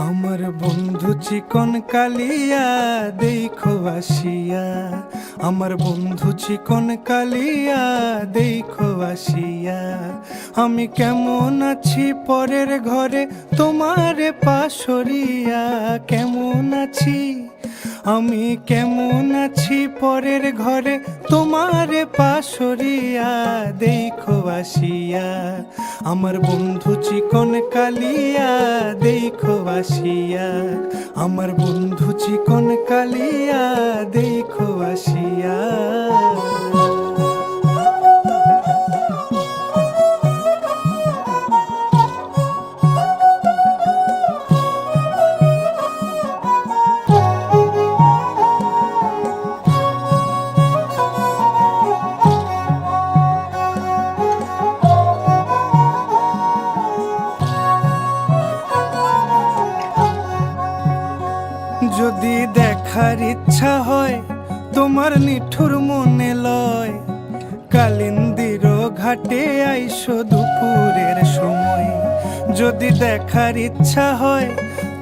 আমার বন্ধু চিকন কালিয়া দেখো আসিয়া, আমার বন্ধু চিকন কালিয়া দেখো আসিয়া। আমি কেমন আছি পরের ঘরে তোমারে পাশরিয়া, কেমন আছি আমি কেমন আছি পরের ঘরে তোমারে পাশরিয়া দেখো আসিয়া। আমার বন্ধু চিকন কালিয়া দেখো আসিয়া, আমার বন্ধু চিকন কালিয়া দেখো আসিয়া। যদি দেখার ইচ্ছা হয় তোমার নিঠুর মনে লয়, কালিন্দির ঘাটে আইসো দুপুরের সময়। যদি দেখার ইচ্ছা হয়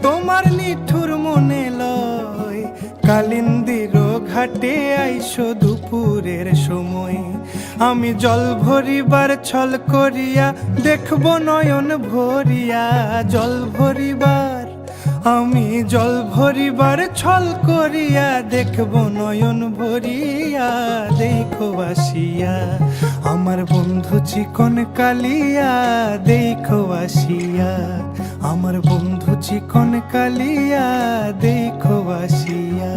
তোমার নিঠুর মনে লয়, কালিন্দির ঘাটে আইসো দুপুরের সময়। আমি জল ভরিবার ছল করিয়া দেখব নয়ন ভরিয়া, জল ভরিবার আমি জল ভরিবার ছল করিয়া দেখব নয়ন ভরিয়া দেখো আসিয়া। আমার বন্ধু চিকন কালিয়া দেখো আসিয়া, আমার বন্ধু চিকন কালিয়া দেখো আসিয়া।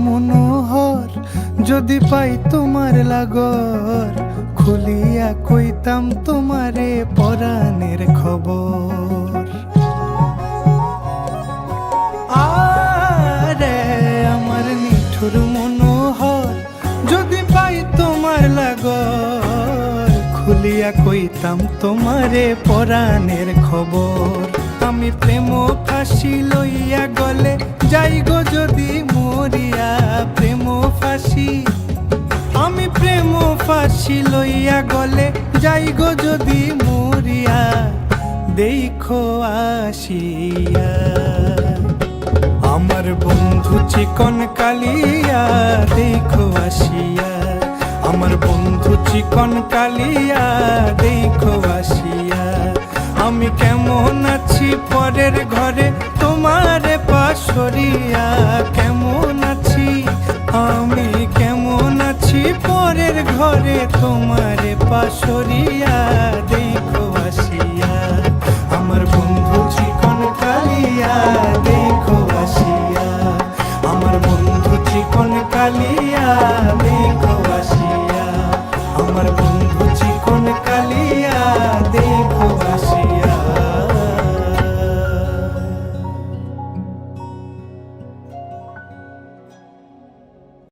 মনোহর যদি পাই তোমার লাগর, খুলিয়া কইতাম তোমারে পরাণের খবর। আরে আমার নিঠুর মনোহর যদি পাই তোমার লাগর, খুলিয়া কইতাম তোমারে পরাণের খবর। আমি প্রেম ফাঁসি লইয়া গলে যাই গো যদি মরিয়া, প্রেম ফাঁসি আমি প্রেম ফাঁসি লইয়া গলে যাই গো যদি মরিয়া দেখো আসিয়া। আমার বন্ধু চিকন কালিয়া দেখো আসিয়া, আমার বন্ধু চিকন কালিয়া দেখো আসিয়া। আমি কেমন আছি পরের ঘরে তোমারে পাশরিয়া, কেমন আছি আমি কেমন আছি পরের ঘরে তোমারে পাশরিয়া